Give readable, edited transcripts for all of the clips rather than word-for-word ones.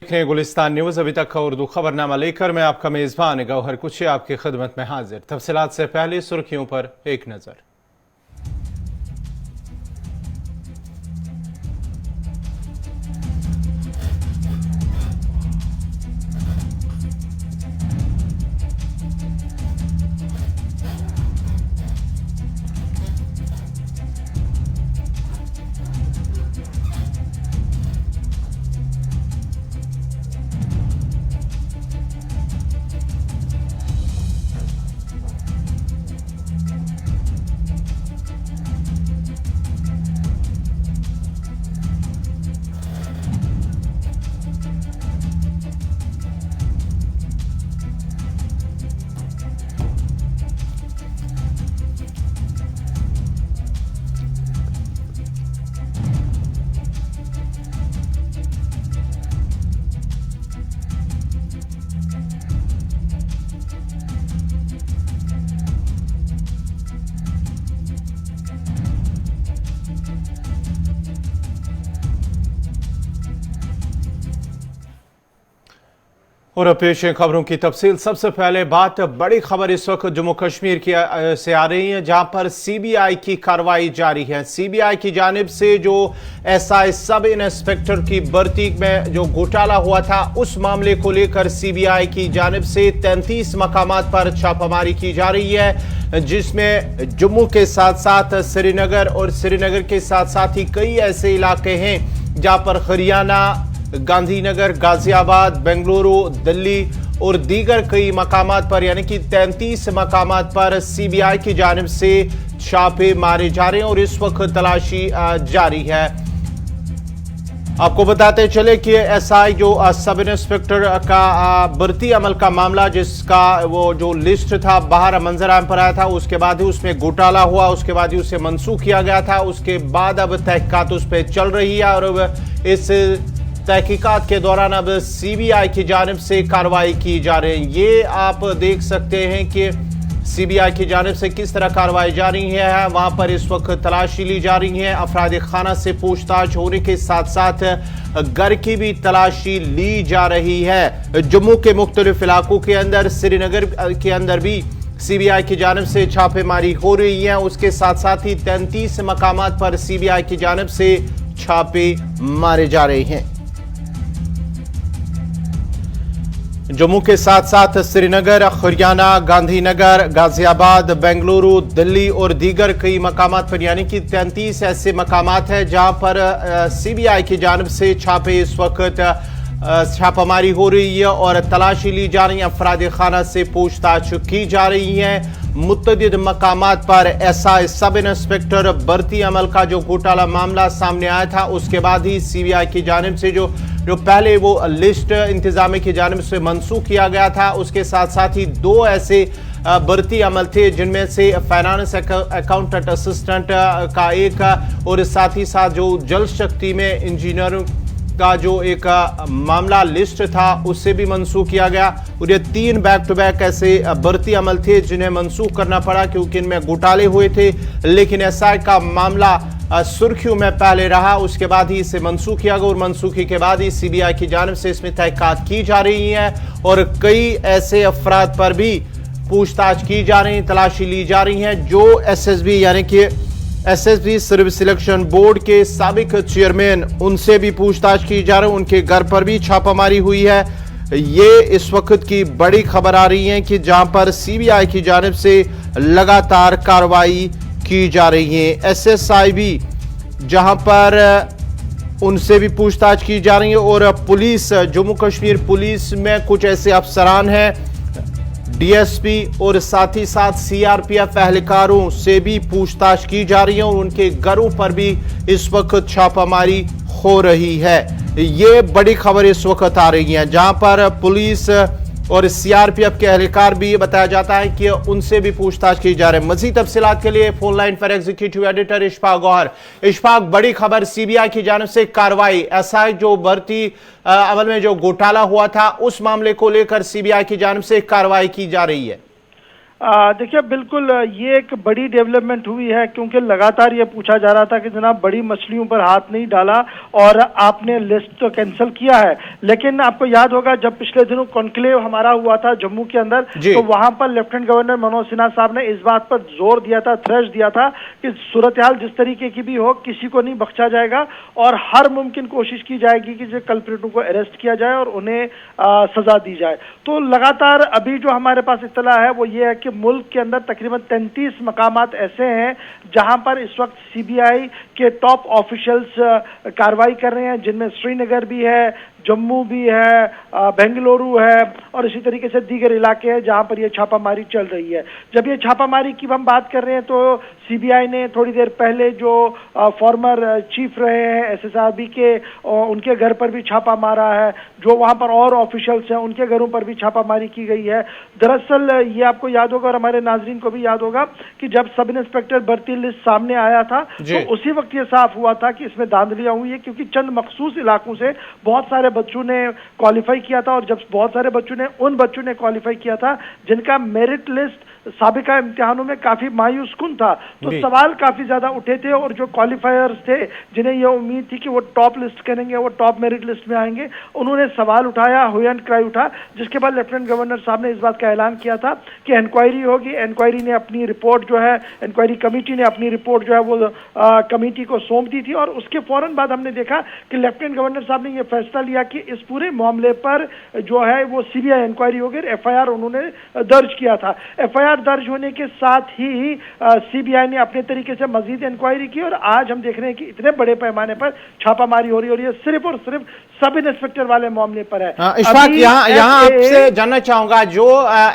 देख रहे हैं गुलिस्तान न्यूज। अभी तक का उर्दू खबरनामा लेकर मैं आपका मेजबान गौहर कुछी आपकी खिदमत में हाजिर। तफसीलात से पहले सुर्खियों पर एक नजर। और पेश है खबरों की तफसील। सबसे पहले बात, बड़ी खबर इस वक्त जम्मू कश्मीर की से आ रही है, जहां पर सीबीआई की कार्रवाई जारी है। सीबीआई की जानिब से जो एसआई सब इंस्पेक्टर की भर्ती में जो घोटाला हुआ था, उस मामले को लेकर सीबीआई की जानिब से 33 मकामात पर छापामारी की जा रही है, जिसमें जम्मू के साथ साथ श्रीनगर और श्रीनगर के साथ साथ ही कई ऐसे इलाके हैं जहां पर हरियाणा, गांधीनगर, गाजियाबाद, बेंगलुरु, दिल्ली और दीगर कई मकामात पर यानी कि 33 मकामात पर सीबीआई की जानिब से छापे मारे जा रहे हैं और इस वक्त तलाशी जारी है। आपको बताते चले कि एसआई जो सब इंस्पेक्टर का भर्ती अमल का मामला, जिसका वो जो लिस्ट था बाहर मंजर पर आया था, उसके बाद ही उसमें घोटाला हुआ, उसके बाद ही उसे मनसूख किया गया था। उसके बाद अब तहकीकात उस पर चल रही है और अब इस तहकीकात के दौरान अब सीबीआई की जानिब से कार्रवाई की जा रही है। ये आप देख सकते हैं कि सीबीआई की जानिब से किस तरह कार्रवाई जारी है। वहां पर इस वक्त तलाशी ली जा रही है, अफराद खाना से पूछताछ होने के साथ साथ घर की भी तलाशी ली जा रही है। जम्मू के मुख्तलिफ इलाकों के अंदर, श्रीनगर के अंदर भी सीबीआई की जानिब से छापेमारी हो रही है। उसके साथ साथ ही 33 मकामात पर सीबीआई की जानिब से छापे मारे जा रहे हैं। जम्मू के साथ साथ श्रीनगर, हरियाणा, गांधीनगर, गाजियाबाद, बेंगलुरु, दिल्ली और दीगर कई मकामात पर यानी कि 33 ऐसे मकामात हैं जहां पर सीबीआई की जानिब से छापे इस वक्त छापामारी हो रही है और तलाशी ली जा रही है, अफराद खाना से पूछताछ की जा रही है। मुतअद्दिद मकामात पर एसआई सब इंस्पेक्टर भर्ती अमल का जो घोटाला मामला सामने आया था, उसके बाद ही सीबीआई की जानिब से जो पहले वो लिस्ट इंतजामिया की जानिब से मनसूख किया गया था, उसके साथ साथ ही 2 ऐसे भर्ती अमल थे, जिनमें से फाइनेंस अकाउंटेंट असिस्टेंट का एक और साथ ही साथ जो जल शक्ति में इंजीनियर का जो एक मामला लिस्ट था, उससे भी मनसूख किया गया। और ये 3 बैक टू बैक ऐसे भर्ती अमल थे जिन्हें मनसूख करना पड़ा क्योंकि इनमें घोटाले हुए थे, लेकिन एसआई का मामला सुर्खियों में पहले रहा। उसके बाद ही इसे मनसूख किया गया और मनसूखी के बाद ही सीबीआई की जानिब से इसमें तहकीकात की जा रही है और कई ऐसे अफराद पर भी पूछताछ की जा रही है, तलाशी ली जा रही है। जो एसएसबी यानी कि एसएसबी सर्विस सिलेक्शन बोर्ड के साबिक चेयरमैन, उनसे भी पूछताछ की जा रही है, उनके घर पर भी छापामारी हुई है। ये इस वक्त की बड़ी खबर आ रही है कि जहां पर सीबीआई की जानिब से लगातार कार्रवाई की जा रही है। एसएसआई भी जहां पर उनसे भी पूछताछ की जा रही है और पुलिस, जम्मू कश्मीर पुलिस में कुछ ऐसे अफसरान हैं, डीएसपी और साथ ही साथ सीआरपीएफ एहलकारों से भी पूछताछ की जा रही है और उनके घरों पर भी इस वक्त छापामारी हो रही है। ये बड़ी खबर इस वक्त आ रही है, जहां पर पुलिस और सीआरपीएफ के एहलकार भी बताया जाता है कि उनसे भी पूछताछ की जा रही है। मजीद तफसीलात के लिए फोन लाइन पर एग्जीक्यूटिव एडिटर इशफाक गौहर। इशफाक, बड़ी खबर, सीबीआई की जानिब से कार्रवाई, एसआई जो भर्ती अमल में जो घोटाला हुआ था, उस मामले को लेकर सीबीआई की जानिब से कार्रवाई की जा रही है। देखिए बिल्कुल ये एक बड़ी डेवलपमेंट हुई है, क्योंकि लगातार ये पूछा जा रहा था कि जनाब बड़ी मछलियों पर हाथ नहीं डाला और आपने लिस्ट तो कैंसिल किया है। लेकिन आपको याद होगा जब पिछले दिनों कॉन्क्लेव हमारा हुआ था जम्मू के अंदर, तो वहां पर लेफ्टिनेंट गवर्नर मनोज सिन्हा साहब ने इस बात पर जोर दिया था, थ्रेश दिया था कि सूरत हाल जिस तरीके की भी हो किसी को नहीं बख्शा जाएगा और हर मुमकिन कोशिश की जाएगी कि जो कल्प्रिटों को अरेस्ट किया जाए और उन्हें सजा दी जाए। तो लगातार अभी जो हमारे पास इत्तला है वो ये है कि मुल्क के अंदर तकरीबन 33 मकामात ऐसे हैं जहां पर इस वक्त सीबीआई के टॉप ऑफिशियल्स कार्रवाई कर रहे हैं, जिनमें श्रीनगर भी है, जम्मू भी है, बेंगलुरु है और इसी तरीके से दीगर इलाके हैं जहां पर यह छापामारी चल रही है। जब ये छापामारी की हम बात कर रहे हैं तो सीबीआई ने थोड़ी देर पहले जो फॉर्मर चीफ रहे हैं एसएसआरबी के, उनके घर पर भी छापा मारा है। जो वहां पर और ऑफिशियल्स हैं उनके घरों पर भी छापामारी की गई है। दरअसल ये आपको याद होगा और हमारे नाजरीन को भी याद होगा कि जब सब इंस्पेक्टर भर्ती लिस्ट सामने आया था तो उसी वक्त ये साफ हुआ था कि इसमें धांधलियां हुई है, क्योंकि चंद मखसूस इलाकों से बहुत सारे बच्चों ने क्वालिफाई किया था और जब बहुत सारे उन बच्चों ने क्वालिफाई किया था जिनका मेरिट लिस्ट साबिका इम्तिहानों में काफी मायूस कुन था, तो सवाल काफी ज्यादा उठे थे और जो क्वालिफायर्स थे जिन्हें यह उम्मीद थी कि वो टॉप लिस्ट करेंगे, वो टॉप मेरिट लिस्ट में आएंगे, उन्होंने सवाल उठाया, हुई एंड क्राई उठा, जिसके बाद लेफ्टिनेंट गवर्नर साहब ने इस बात का ऐलान किया था कि इंक्वायरी होगी। इंक्वायरी ने अपनी रिपोर्ट जो है, इंक्वायरी कमेटी ने अपनी रिपोर्ट जो है वो कमेटी को सौंप दी थी और उसके फौरन बाद हमने देखा कि लेफ्टिनेंट गवर्नर साहब ने यह फैसला लिया कि इस पूरे मामले पर जो है वो सीबीआई इंक्वायरी होगी। एफआईआर उन्होंने दर्ज किया था। एफआईआर दर्ज होने के साथ ही सीबीआई ने अपने तरीके से मजीद इंक्वायरी की और आज हम देख रहे हैं कि इतने बड़े पैमाने पर छापामारी हो रही है और ये सिर्फ और सिर्फ सब इंस्पेक्टर वाले मामले पर है। इशफाक, यहाँ आपसे जानना चाहूंगा, जो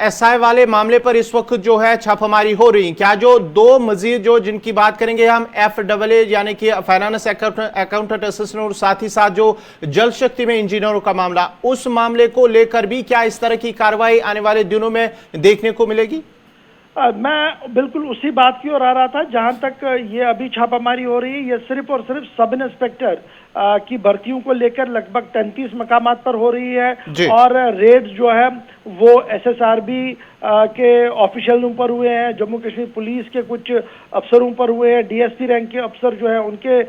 एसआई वाले मामले पर इस वक्त जो है छापामारी हो रही, क्या जो दो मजीद जो जिनकी बात करेंगे हम FAA यानी कि फाइनेंस अकाउंटेंट असिस्टेंट और साथ ही साथ जो जल शक्ति में इंजीनियरों का मामला, उस मामले को लेकर भी क्या इस तरह की कार्रवाई आने वाले दिनों में देखने को मिलेगी? मैं बिल्कुल उसी बात की ओर आ रहा था। जहां तक ये अभी छापामारी हो रही है, ये सिर्फ और सिर्फ सब इंस्पेक्टर की भर्तियों को लेकर लगभग 33 मकामात पर हो रही है और रेड जो है वो SSRB के ऑफिशियलों पर हुए हैं, जम्मू कश्मीर पुलिस के कुछ अफसरों पर हुए हैं, DSP रैंक के अफसर जो है उनके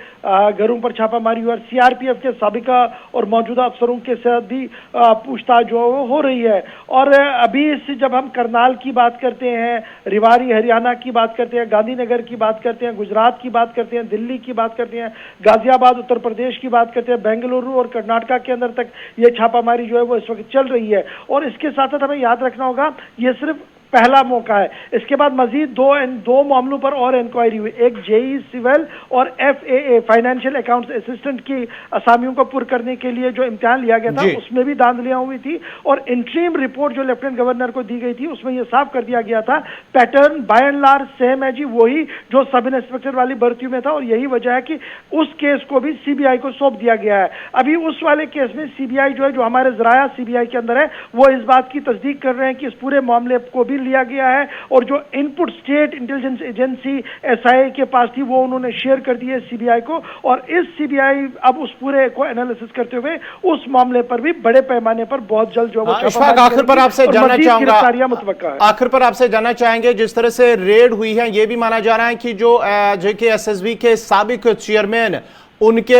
घरों पर छापामारी हुई और CRPF के साबिका और मौजूदा अफसरों के साथ भी पूछताछ जो हो रही है। और अभी इससे जब हम करनाल की बात करते हैं, रिवारी हरियाणा की बात करते हैं, गांधीनगर की बात करते हैं, गुजरात की बात करते हैं, दिल्ली की बात करते हैं, गाजियाबाद उत्तर प्रदेश की बात करते हैं, बेंगलुरु और कर्नाटका के अंदर तक ये छापामारी जो है वो इस वक्त चल रही है। और इसके साथ साथ हमें याद रखना होगा ये सिर्फ पहला मौका है। इसके बाद मजीद दो मामलों पर और इंक्वायरी हुई, एक JEE सिविल और FAA फाइनेंशियल अकाउंट्स असिस्टेंट की असामियों को पुर करने के लिए जो इम्तिहान लिया गया था उसमें भी धांधलियां हुई थी और इंटरिम रिपोर्ट जो लेफ्टिनेंट गवर्नर को दी गई थी उसमें यह साफ कर दिया गया था pattern bye and large same है जी, वही जो सब इंस्पेक्टर वाली भर्ती में था और यही वजह है कि उस केस को भी CBI को सौंप दिया गया है। अभी उस वाले केस में CBI जो है, जो हमारे जराया CBI के अंदर है, वो इस बात की तस्दीक कर रहे हैं कि इस पूरे मामले को भी लिया गया है और जो input state intelligence agency SIA के पास थी वो उन्होंने शेयर कर दी है CBI को और इस CBI अब उस पूरे को एनालिसिस करते हुए उस मामले पर भी बड़े पैमाने पर बहुत जल्द जो है आखिर पर आपसे जानना चाहूंगा, मुतवक्का है। आखिर पर आपसे जानना चाहेंगे, जिस तरह से रेड हुई है ये भी माना जा रहा है कि जो JKSSB के साबिक चेयरमैन उनके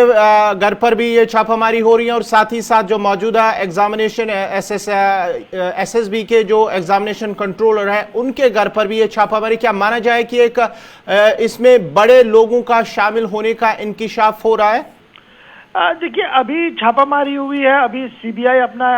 घर पर भी ये छापामारी हो रही है और साथ ही साथ जो मौजूदा एग्जामिनेशन SSB के जो एग्जामिनेशन कंट्रोलर है उनके घर पर भी ये छापामारी, क्या माना जाए कि एक इसमें बड़े लोगों का शामिल होने का इंकिशाफ हो रहा है? देखिए अभी छापामारी हुई है, अभी CBI अपना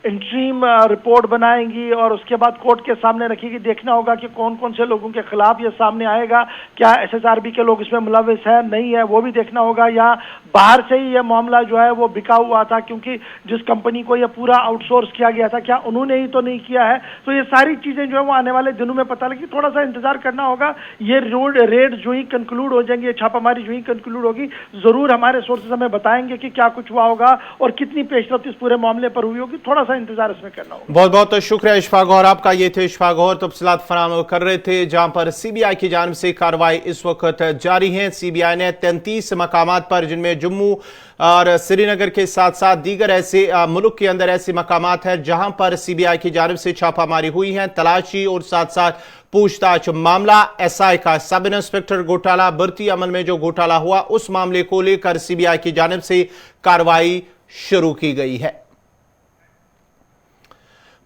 इंटरीम रिपोर्ट बनाएंगी और उसके बाद कोर्ट के सामने रखेगी। देखना होगा कि कौन कौन से लोगों के खिलाफ ये सामने आएगा, क्या SSRB के लोग इसमें मुलविस है नहीं है वो भी देखना होगा, या बाहर से ही ये मामला जो है वो बिका हुआ था क्योंकि जिस कंपनी को ये पूरा आउटसोर्स किया गया था क्या उन्होंने ही तो नहीं किया है। तो ये सारी चीजें जो है वो आने वाले दिनों में पता लगी, थोड़ा सा इंतजार करना होगा। ये रेड जो ही कंक्लूड हो जाएंगे, छापामारी जो ही कंक्लूड होगी, जरूर हमारे सोर्सेज हमें बताएंगे कि क्या कुछ हुआ होगा और कितनी पेशरफ्त इस पूरे मामले पर हुई होगी। थोड़ा सा इंतजार इसमें करना होगा। बहुत बहुत शुक्रिया इशफाक गौहर आपका। ये थे इशफाक गौहर तफसीलात फराहम कर रहे थे, जहां पर CBI की जानिब से कार्रवाई इस वक्त जारी है। CBI ने 33 मकामात पर, जिनमें जम्मू और श्रीनगर के साथ साथ दीगर ऐसे मुल्क के अंदर ऐसे मकामात हैं जहां पर CBI की जानिब से छापामारी हुई है, तलाशी और साथ साथ पूछताछ मामला एसआई का सब इंस्पेक्टर घोटाला भर्ती अमल में जो घोटाला हुआ उस मामले को लेकर सीबीआई की जानिब से कार्रवाई शुरू की गई है।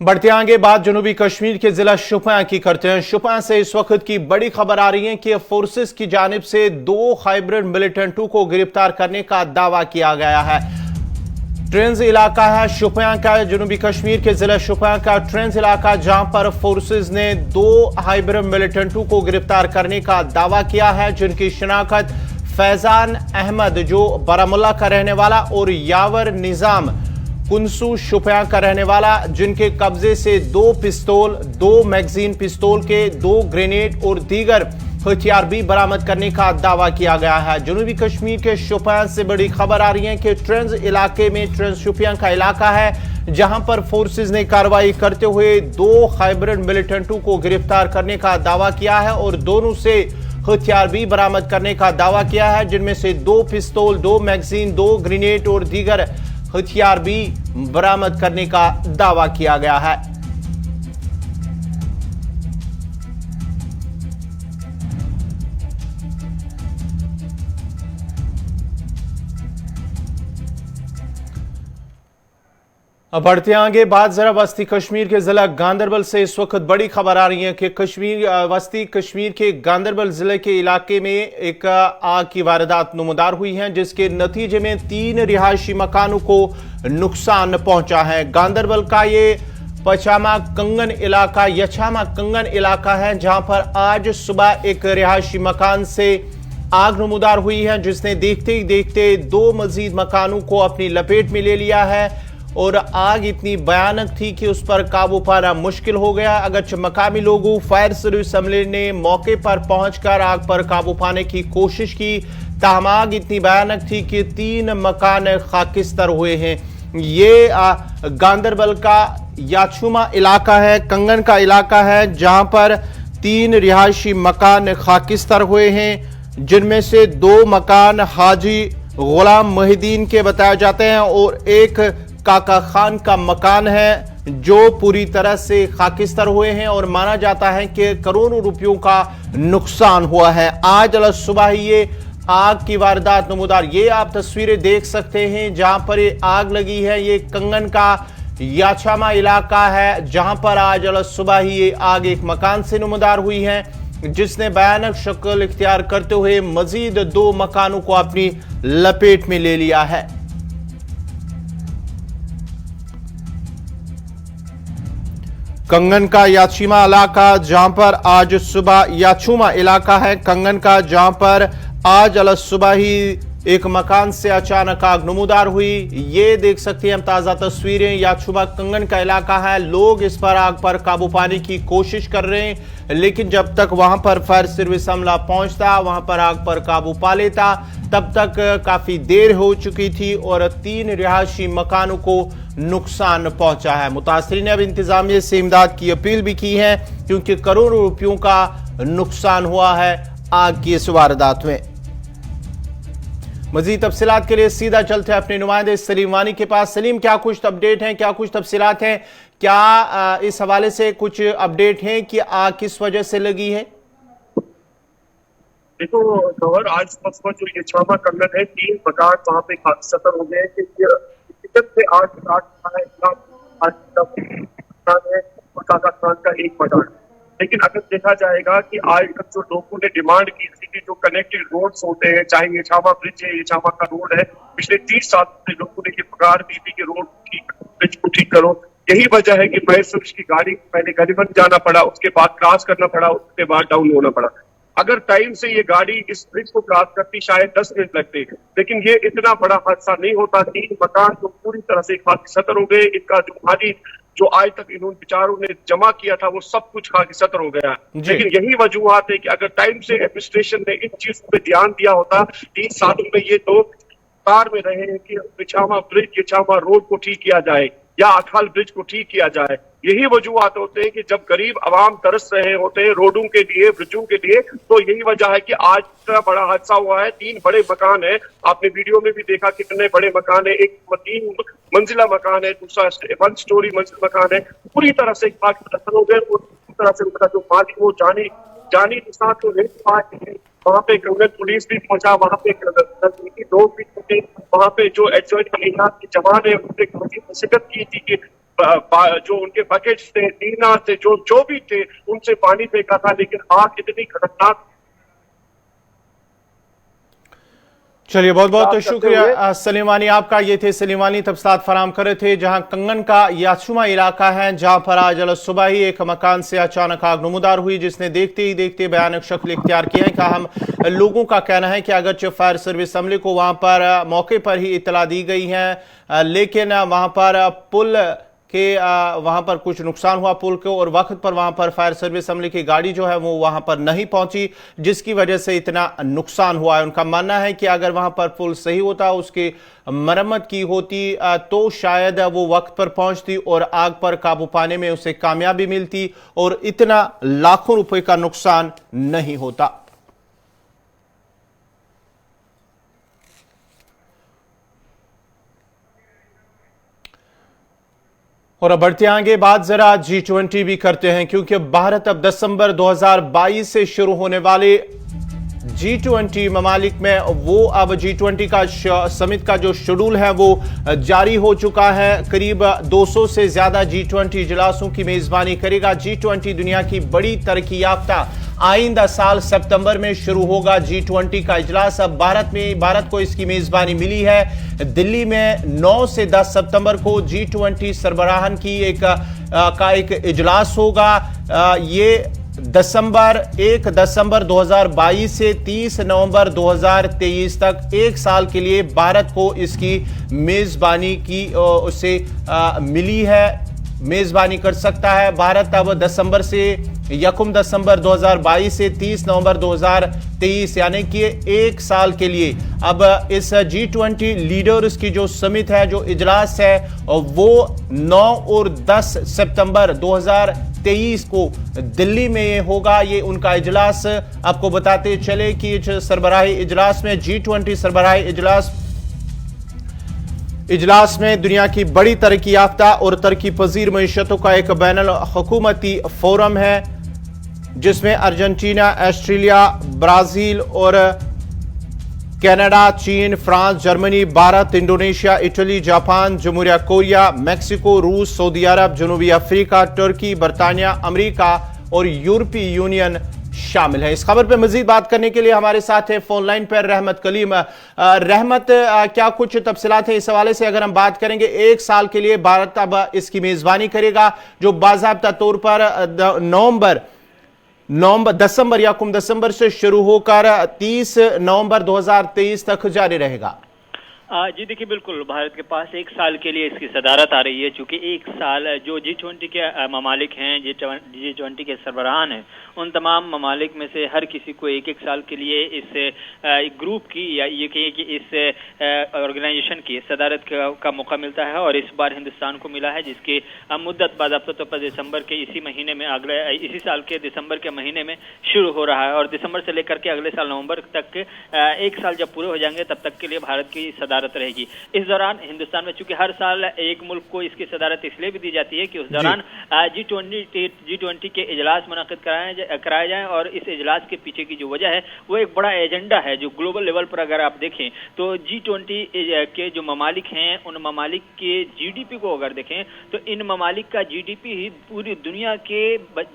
बढ़ते आगे बात जनूबी कश्मीर के जिला शोपियां की करते हैं। शोपियां से इस वक्त की बड़ी खबर आ रही है कि फोर्सेस की जानिब से 2 हाइब्रिड मिलिटेंटों को गिरफ्तार करने का दावा किया गया है। ट्रेंज इलाका है शोपियां का, जनूबी कश्मीर के जिला शोपियां का ट्रेंज इलाका, जहां पर फोर्सेस ने 2 हाइब्रिड मिलिटेंटों को गिरफ्तार करने का दावा किया है, जिनकी शिनाख्त फैजान अहमद जो बारामुल्ला का रहने वाला और यावर निजाम कुंसू शोपियां का रहने वाला, जिनके कब्जे से 2 पिस्तौल, 2 मैगजीन पिस्तौल के 2 ग्रेनेड और दीगर हथियार भी बरामद करने का दावा किया गया है। जनूबी कश्मीर के शोपियां से बड़ी खबर आ रही है कि ट्रेंज इलाके में, ट्रेंज शोपियां का इलाका है जहां पर फोर्सेस ने कार्रवाई करते हुए 2 हाइब्रिड मिलिटेंटों को गिरफ्तार करने का दावा किया है और दोनों से हथियार भी बरामद करने का दावा किया है, जिनमें से 2 पिस्तौल, 2 मैगजीन, 2 ग्रेनेड और दीगर हथियार भी बरामद करने का दावा किया गया है। अब बढ़ते आगे बात जरा वस्ती कश्मीर के जिला गांदरबल से इस वक्त बड़ी खबर आ रही है कि वस्ती कश्मीर के गांदरबल जिले के इलाके में एक आग की वारदात नमूदार हुई है, जिसके नतीजे में 3 रिहायशी मकानों को नुकसान पहुंचा है। गांदरबल का ये यछामा कंगन इलाका है, जहां पर आज सुबह एक रिहायशी मकान से आग नमूदार हुई है, जिसने देखते ही देखते 2 मजीद मकानों को अपनी लपेट में ले लिया है और आग इतनी भयानक थी कि उस पर काबू पाना मुश्किल हो गया। अगरचे मकामी लोगों, फायर सर्विस अमले ने मौके पर पहुंचकर आग पर काबू पाने की कोशिश की, ताहम आग इतनी भयानक थी कि 3 मकान खाकिस्तर हुए हैं। ये गांदरबल का याचुमा इलाका है, कंगन का इलाका है, जहां पर 3 रिहायशी मकान खाकिस्तर हुए हैं, जिनमें से 2 मकान हाजी गुलाम मोहिद्दीन के बताए जाते हैं और एक काका खान का मकान है जो पूरी तरह से खाकिस्तर हुए हैं और माना जाता है कि करोड़ों रुपयों का नुकसान हुआ है। आज सुबह ही ये आग की वारदात नमूदार, ये आप तस्वीरें देख सकते हैं जहां पर ये आग लगी है। ये कंगन का याचुमा इलाका है जहां पर आज सुबह ही ये आग एक मकान से नमूदार हुई है, जिसने भयानक शक्ल इख्तियार करते हुए मजीद 2 मकानों को अपनी लपेट में ले लिया है। कंगन का याचुमा इलाका जहां पर आज सुबह, याचुमा इलाका है कंगन का, जहां पर आज सुबह ही एक मकान से अचानक आग नमूदार हुई। ये देख सकते हैं हम ताजा तस्वीरें, याचुमा कंगन का इलाका है। लोग इस पर आग पर काबू पाने की कोशिश कर रहे हैं, लेकिन जब तक वहां पर फायर सर्विस अमला पहुंचता, वहां पर आग पर काबू पा लेता, तब तक काफी देर हो चुकी थी और 3 रिहायशी मकानों को नुकसान पहुंचा है। मुतासरीन ने अब इंतजामिया से इमदाद की अपील भी की है, क्योंकि करोड़ों रुपयों का नुकसान हुआ है आग की इस वारदात में। मजीद तफसीलात के लिए सीधा चलते हैं अपने नुमाइंदे सलीम वानी के पास। सलीम, क्या कुछ अपडेट हैं, क्या कुछ तफसीलात हैं, क्या इस हवाले से कुछ अपडेट हैं कि आग किस वजह से लगी है? देखो खबर आज सुबह जो याचुमा कंगन है, 3 मकान वहां पे खाकिस्तर हो गए कि किचन से आग स्टार्ट है और काका खान का एक मकान। लेकिन अगर देखा जाएगा कि आज तक जो लोगों ने डिमांड की थी कि जो कनेक्टेड रोड्स होते हैं, चाहे याचुमा ब्रिज है, याचुमा का रोड है, पिछले 30 साल से लोगों ने ये पुकार दी थी कि रोड ठीक, ब्रिज को ठीक करो। यही वजह है कि फायर सर्विस की गाड़ी पहले गरीबन जाना पड़ा, उसके बाद क्रॉस करना पड़ा, उसके बाद डाउन होना पड़ा। अगर टाइम से ये गाड़ी इस ब्रिज को क्रॉस करती शायद 10 मिनट लगते, लेकिन ये इतना बड़ा हादसा नहीं होता। 3 मकान तो पूरी तरह से खाकिस्तर हो गए। इनका जो खाली जो आज तक इन्होंने बेचारों ने जमा किया था वो सब कुछ खाकिस्तर हो गया। लेकिन यही वजूहत है कि अगर टाइम से एडमिनिस्ट्रेशन ने इन चीजों पे ध्यान दिया होता, 3 सालों में ये तो कार में रहे हैं कि याचुमा ब्रिज, याचुमा रोड को ठीक किया जाए या अखाल ब्रिज को ठीक किया जाए। यही वजूहत होते हैं कि जब गरीब आवाम तरस रहे होते हैं रोडों के लिए, ब्रिजों के लिए, तो यही वजह है कि आज इतना बड़ा हादसा हुआ है। 3 बड़े मकान है, आपने वीडियो में भी देखा कितने बड़े मकान है। एक 3 मंजिला मकान है, दूसरा 1 स्टोरी मंजिल मकान है, पूरी तरह से खाकिस्तर हो गए। तरह से उनका जो मालिक वो जानी नुकसान तो नहीं पाए। वहाँ पे कंगन पुलिस भी पहुंचा, वहाँ पे नजदीकी लोग भी पहुंचे, वहाँ पे जो एडजॉइंट एरिया के जवान है उनने काफी मशक्कत की थी कि जो उनके बकेट्स थे, टीना थे, जो भी थे उनसे पानी फेंका था, लेकिन आग इतनी खतरनाक। चलिए, बहुत बहुत शुक्रिया सलीमानी आपका। ये थे सलीमानी तफसीलात फराम कर रहे थे। जहां कंगन का याचुमा इलाका है, जहां पर आज सुबह ही एक मकान से अचानक आग नमूदार हुई, जिसने देखते ही देखते भयानक शक्ल इख्तियार किया है। हम लोगों का कहना है कि अगरचे फायर सर्विस अमले को वहां पर मौके पर ही इतला दी गई है, लेकिन वहां पर पुल के वहां पर कुछ नुकसान हुआ पुल को, और वक्त पर वहां पर फायर सर्विस अमले की गाड़ी जो है वो वहां पर नहीं पहुंची, जिसकी वजह से इतना नुकसान हुआ है। उनका मानना है कि अगर वहां पर पुल सही होता, उसकी मरम्मत की होती, तो शायद वो वक्त पर पहुंचती और आग पर काबू पाने में उसे कामयाबी मिलती और इतना लाखों रुपए का नुकसान नहीं होता। और अब बढ़ते आगे, बात जरा G20 भी करते हैं, क्योंकि भारत अब दिसंबर 2022 से शुरू होने वाले G20 ममालिक में वो अब G20 का समिट का जो शेड्यूल है वो जारी हो चुका है। करीब 200 से ज्यादा G20 इजलासों की मेजबानी करेगा। G20 दुनिया की बड़ी तरक्की याफ्ता आइंदा साल सितंबर में शुरू होगा G20 का इजलास। अब भारत को इसकी मेजबानी मिली है। दिल्ली में 9 से 10 सितंबर को G20 सरबराहन की एक इजलास होगा। ये 1 दिसंबर 2022 से 30 नवंबर 2023 तक एक साल के लिए भारत को इसकी मेजबानी की उसे मिली है, मेजबानी कर सकता है भारत। अब 1 दिसंबर 2022 से 30 नवंबर 2023 यानी कि एक साल के लिए अब इस G20 लीडर्स की जो समिट है, जो इजलास है, वो 9 और 10 सितंबर 2023 को दिल्ली में होगा। ये उनका इजलास। आपको बताते चले कि इस सरबराही इजलास में G20 सरबराही इजलास में दुनिया की बड़ी तरक्की याफ्ता और तरक्की पजीर मईशतों का एक बैनुल हुकूमती फोरम है, जिसमें अर्जेंटीना, ऑस्ट्रेलिया, ब्राजील और कनाडा, चीन, France, Germany, Bharat, Indonesia, Italy, Japan, जमहूरिया कोरिया, मेक्सिको, रूस, सऊदी अरब, जनूबी अफ्रीका, तुर्की, बरतानिया, अमेरिका और यूरोपीय यूनियन शामिल है। इस खबर पर मजीद बात करने के लिए हमारे साथ है फोन लाइन पर रहमत कलीम। रहमत, क्या कुछ तफसीलात है इस हवाले से? अगर हम बात करेंगे, एक साल के लिए भारत अब इसकी मेजबानी करेगा, जो बाज़ाब्ता तौर पर दिसंबर या दिसंबर से शुरू होकर 30 नवंबर 2023 तक जारी रहेगा। जी देखिए, बिल्कुल भारत के पास एक साल के लिए इसकी सदारत आ रही है, चूंकि एक साल जो G20 के ममालिक हैं, G20 के सरबराहान हैं, उन तमाम ममालिक में से हर किसी को एक साल के लिए इस ग्रुप की या ये कहिए कि इस ऑर्गेनाइजेशन की सदारत का मौका मिलता है। और इस बार हिंदुस्तान को मिला है, जिसकी मुद्दत बाज़ाब्ता तौर पर दिसंबर के इसी महीने में, इसी साल के दिसंबर के महीने में शुरू हो रहा है। और दिसंबर से लेकर के अगले साल नवंबर तक एक साल जब पूरे हो जाएंगे, तब तक के लिए भारत की सदारत रहेगी। इस दौरान हिंदुस्तान में, चूंकि हर साल एक मुल्क को इसकी सदारत इसलिए भी दी जाती है कि उस दौरान G20 के इजलास मुनाकिद कराए जाएं। और इस इजलास के पीछे की जो वजह है वो एक बड़ा एजेंडा है, जो ग्लोबल लेवल पर अगर आप देखें तो G20 के जो ममालिक हैं, उन ममालिक के GDP को अगर देखें तो इन ममालिक का GDP ही पूरी दुनिया के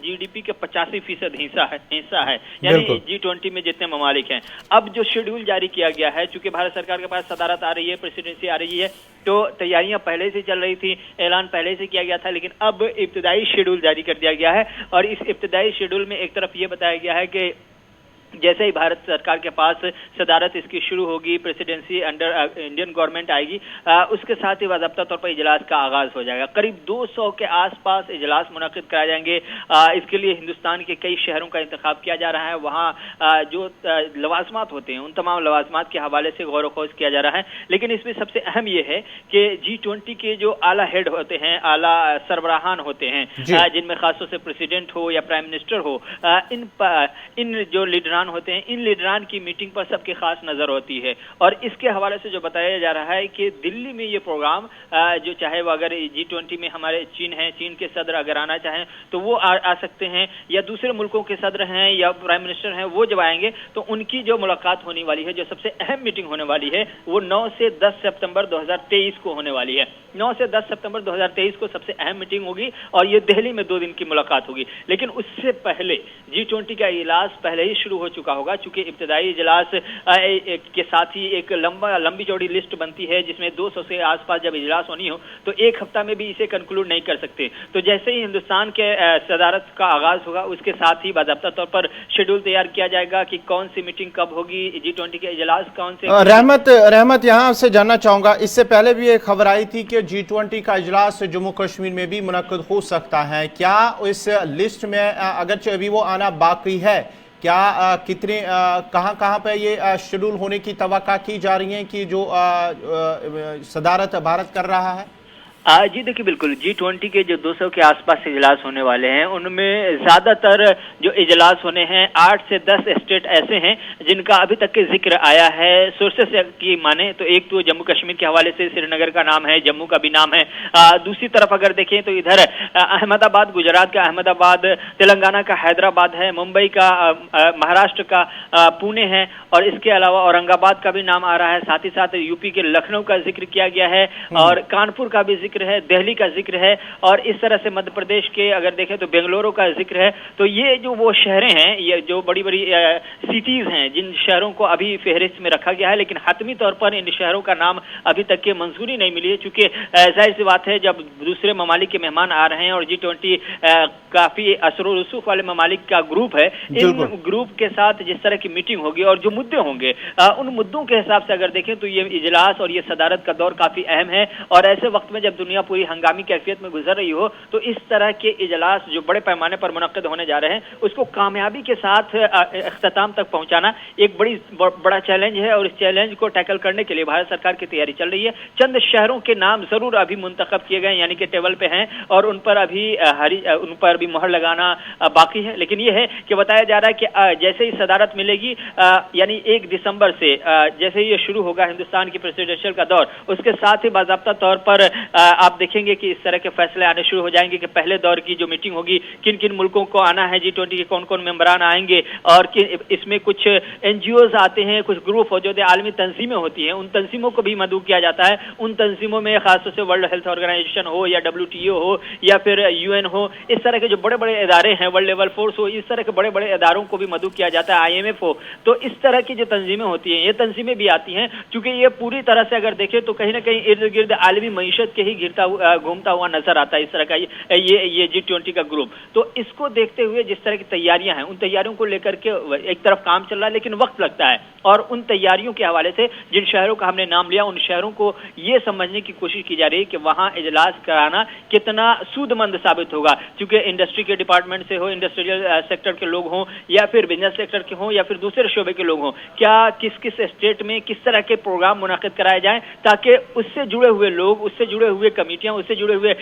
GDP के 85% हिस्सा है, यानी G20 में जितने ममालिक हैं। अब जो शेड्यूल जारी किया गया है, चूंकि भारत सरकार के पास सदारत आ रही है, प्रेसिडेंसी आ रही है, तो तैयारियां पहले से चल रही थी, ऐलान पहले से किया गया था, लेकिन अब इब्तिदाई शेड्यूल जारी कर दिया गया है। और इस इब्तिदाई शेड्यूल में एक तरफ ये बताया गया है कि जैसे ही भारत सरकार के पास सदारत इसकी शुरू होगी, प्रेसिडेंसी अंडर इंडियन गवर्नमेंट आएगी, उसके साथ ही बाज़ाब्ता तौर पर इजलास का आगाज हो जाएगा। करीब 200 के आसपास इजलास मुनाकिद कराए जाएंगे। इसके लिए हिंदुस्तान के कई शहरों का इंतखाब किया जा रहा है। वहाँ जो लवाजमात होते हैं, उन तमाम लवाजमात के हवाले से गौर खोज किया जा रहा है। लेकिन इसमें सबसे अहम यह है कि G20 के जो आला हेड होते हैं, आला सरबराहान होते हैं, जिनमें खासतौर से प्रेसिडेंट हो या प्राइम मिनिस्टर हो, इन जो लीडरान लीडरान होते हैं, इन लीडरान की मीटिंग पर सबकी खास नजर होती है। और इसके हवाले से जो बताया जा रहा है कि दिल्ली में ये प्रोग्राम जो चाहे वो अगर G20 में हमारे चीन है, चीन के सदर अगर आना चाहें तो वो आ सकते हैं, या दूसरे मुल्कों के सदर हैं या प्राइम मिनिस्टर हैं वो जब आएंगे तो उनकी जो मुलाकात होने वाली है, जो सबसे अहम मीटिंग होने वाली है, वो 9 से 10 सितंबर 2023 को होने वाली है। 9 से 10 सितंबर 2023 को सबसे अहम मीटिंग होगी और ये दिल्ली में 2 दिन की मुलाकात होगी। लेकिन उससे पहले G20 का इजलास पहले ही शुरू हो चुका होगा, चूंकि इब्तदाई इजलास के साथ ही एक लंबी चौड़ी लिस्ट बनती है जिसमें 200 से आसपास जब इजलास होनी हो तो एक हफ्ता में भी इसे कंक्लूड नहीं कर सकते। तो जैसे ही हिंदुस्तान के सदारत का आगाज होगा उसके साथ ही बाकायदा तौर पर शेड्यूल तैयार किया जाएगा कि कौन सी मीटिंग कब होगी, G20 के इजलास कौन से। रहमत यहाँ से जानना चाहूंगा, इससे पहले भी एक खबर आई थी कि G20 का इजलास जम्मू कश्मीर में भी मुनक्किद हो सकता है। क्या इस लिस्ट में अगरचे अभी वो आना बाकी है, क्या कितने कहां पे ये शेड्यूल होने की तवक्का की जा रही है कि जो सदारत भारत कर रहा है? जी देखिए, बिल्कुल G20 के जो 200 के आसपास इजलास होने वाले हैं उनमें ज्यादातर जो इजलास होने हैं 8 से 10 स्टेट ऐसे हैं जिनका अभी तक के जिक्र आया है। सोर्सेस की माने तो एक तो जम्मू कश्मीर के हवाले से श्रीनगर का नाम है, जम्मू का भी नाम है। दूसरी तरफ अगर देखें तो इधर अहमदाबाद, गुजरात का अहमदाबाद, तेलंगाना का हैदराबाद है, मुंबई का महाराष्ट्र का पुणे है, और इसके अलावा औरंगाबाद का भी नाम आ रहा है। साथ ही साथ यूपी के लखनऊ का जिक्र किया गया है और कानपुर का भी है, दिल्ली का जिक्र है, और इस तरह से मध्य प्रदेश के अगर देखें तो बेंगलुरु का जिक्र है। तो ये जो वो शहरें हैं, ये जो बड़ी बड़ी सिटीज हैं जिन शहरों को अभी फहरिस्त में रखा गया है, लेकिन हतमी तौर पर इन शहरों का नाम अभी तक के मंजूरी नहीं मिली है, चूंकि जाहिर सी बात है जब दूसरे ममालिक के मेहमान आ रहे हैं और G20 काफी असर रसूख वाले ममालिक का ग्रुप है, इन ग्रुप के साथ जिस तरह की मीटिंग होगी और जो मुद्दे होंगे उन मुद्दों के हिसाब से अगर देखें तो ये इजलास और ये सदारत का दौर काफी अहम है। और ऐसे वक्त में जब दुनिया पूरी हंगामी कैफियत में गुजर रही हो तो इस तरह के इजलास जो बड़े पैमाने पर मुनक्किद होने जा रहे हैं उसको कामयाबी के साथ इख्तिताम तक पहुंचाना एक बड़ा चैलेंज है, और इस चैलेंज को टैकल करने के लिए भारत सरकार की तैयारी चल रही है। चंद शहरों के नाम जरूर अभी मुंतखब किए गए, यानी कि टेबल पे हैं, और उन पर अभी मोहर लगाना बाकी है। लेकिन यह है कि बताया जा रहा है कि जैसे ही सदारत मिलेगी, यानी 1 दिसंबर से जैसे ही ये शुरू होगा हिंदुस्तान की प्रेसिडेंशियल का दौर, उसके साथ ही बाकायदा तौर पर आप देखेंगे कि इस तरह के फैसले आने शुरू हो जाएंगे कि पहले दौर की जो मीटिंग होगी किन किन मुल्कों को आना है, G20 के कौन कौन मेंबरान आएंगे, और इसमें कुछ NGOs आते हैं, कुछ ग्रुप हो जो आलमी तंजीमें होती हैं, उन तंजीमों को भी मदऊ किया जाता है। उन तंजीमों में खासतौर से वर्ल्ड हेल्थ ऑर्गेनाइजेशन हो या WTO हो या फिर UN हो, इस तरह के जो बड़े बड़े इदारे हैं, वर्ल्ड लेवल फोर्स हो, इस तरह के बड़े बड़े इदारों को भी मदऊ किया जाता है, IMF हो। तो इस तरह की जो तंजीमें होती हैं, ये तंजीमें भी आती हैं, क्योंकि ये पूरी तरह से अगर देखें तो कहीं ना कहीं इर्द गिर्द आलमी मईशत के ही घूमता हुआ नजर आता है इस तरह का ये G20 का ग्रुप। तो इसको देखते हुए जिस तरह की तैयारियां हैं, उन तैयारियों को लेकर के एक तरफ काम चल रहा है, लेकिन वक्त लगता है, और उन तैयारियों के हवाले से जिन शहरों का हमने नाम लिया उन शहरों को ये समझने की कोशिश की जा रही है कि वहां इजलास कराना कितना सूदमंद साबित होगा, क्योंकि इंडस्ट्री के डिपार्टमेंट से हो, इंडस्ट्रियल सेक्टर के लोग हों या फिर बिजनेस सेक्टर के हों या फिर दूसरे शोबे के लोग हों, क्या किस किस स्टेट में किस तरह के प्रोग्राम मुनाकिद कराए जाएं ताकि उससे जुड़े हुए लोग, उससे जुड़े हुए कमेटियां, उससे जुड़े हुए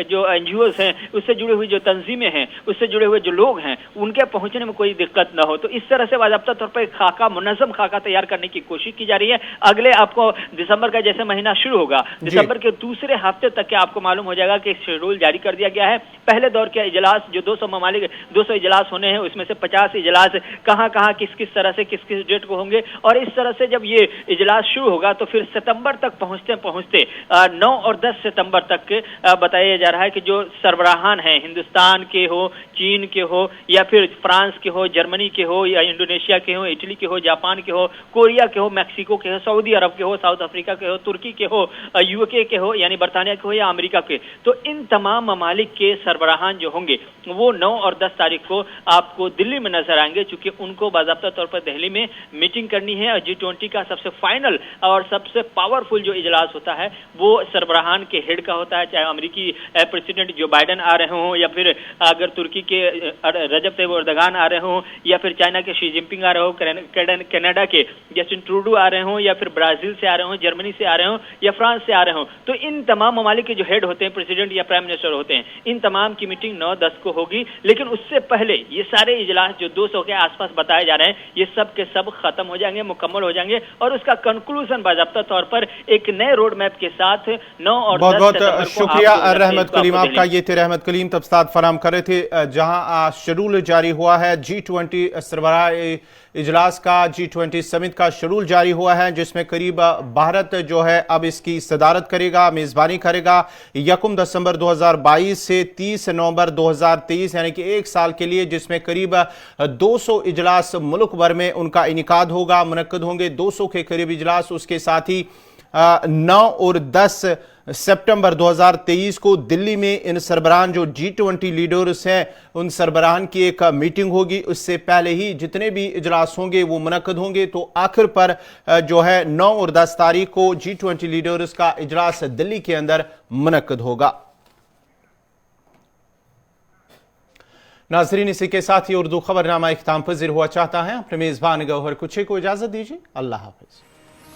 जो NGOs हैं, उससे जुड़े हुई जो तंजीमें हैं, उससे जुड़े हुए जो लोग हैं, उनके पहुंचने में कोई दिक्कत न हो। तो इस तरह से बाकायदा तौर पर खाका, मुनज़्ज़म खाका तैयार करने की कोशिश की जा रही है। अगले आपको दिसंबर का जैसे महीना शुरू होगा, दिसंबर के दूसरे हफ्ते तक के आपको मालूम हो जाएगा कि शेड्यूल जारी कर दिया गया है। पहले दौर के इजलास जो 200 ममालिक 200 इजलास होने हैं, उसमें से 50 इजलास कहां किस तरह से किस डेट को होंगे, और इस तरह से जब ये इजलास शुरू होगा तो फिर सितंबर तक पहुंचते 9 और 10 सितंबर तक बताया जा रहा है कि जो सरबराहान हैं, हिंदुस्तान के हो, चीन के हो या फिर फ्रांस के हो, जर्मनी के हो या इंडोनेशिया के हो, इटली के हो, जापान के हो, कोरिया के हो, मैक्सिको के हो, सऊदी अरब के हो, साउथ अफ्रीका के हो, तुर्की के हो, UK के हो यानी बरतानिया के हो या अमेरिका के, तो इन तमाम ममालिक के सरबराहान जो होंगे वो 9 और 10 तारीख को आपको दिल्ली में नजर आएंगे, चूंकि उनको बाकायदा तौर पर दिल्ली में मीटिंग करनी है। और G20 का सबसे फाइनल और सबसे पावरफुल जो इजलास होता है वो सरबराहान के हेड का होता है, चाहे अमेरिकी प्रेसिडेंट जो बाइडेन आ रहे हों, या फिर अगर तुर्की के रजब तैयब एर्दोगान आ रहे हों, या फिर चाइना के शी जिनपिंग आ रहे हो, कनाडा के जस्टिन ट्रूडो आ रहे हों, या फिर ब्राजील से आ रहे हों, जर्मनी से आ रहे हों, या फ्रांस से आ रहे हों, तो इन तमाम ममालिक के जो हेड होते हैं, प्रेसिडेंट या प्राइम मिनिस्टर होते हैं, इन तमाम की मीटिंग 9-10 को होगी। लेकिन उससे पहले ये सारे इजलास जो 200 के आसपास बताए जा रहे हैं, ये सब के सब खत्म हो जाएंगे, मुकम्मल हो जाएंगे, और उसका कंक्लूजन बाकायदा तौर पर एक नए रोड मैप के साथ 9 और 10 बहुत सितंबर बहुत को शुक्रिया आपको रहमत कलीम आपका। ये थे रहमत कलीम तफसीलात फराम कर रहे थे। जहां शेड्यूल जारी हुआ है G20 सरबराह इजलास का, G20 समिट का शेड्यूल जारी हुआ है, जिसमें करीब भारत जो है अब इसकी सदारत करेगा, मेजबानी करेगा 1 दिसंबर 2022 से 30 नवंबर 2023, यानी कि 1 साल के लिए, जिसमें करीब 200 इजलास मुल्क भर में उनका इनिकाद होगा, मुनक्कद होंगे 200 के करीब इजलास। उसके साथ ही 9 और 10 सितंबर 2023 को दिल्ली में इन सरबराहान जो G20 लीडर्स हैं, उन सरबराहान की एक मीटिंग होगी। उससे पहले ही जितने भी इजलास होंगे वो मुनक्कद होंगे। तो आखिर पर जो है 9 और 10 तारीख को G20 लीडर्स का इजलास दिल्ली के अंदर मुनक्कद होगा। नाजरीन, इसी के साथ ही उर्दू खबरनामा इख्तिताम पज़ीर हुआ चाहता है। अपने मेजबान गौहर कुछे को इजाजत दीजिए। अल्लाह हाफिज।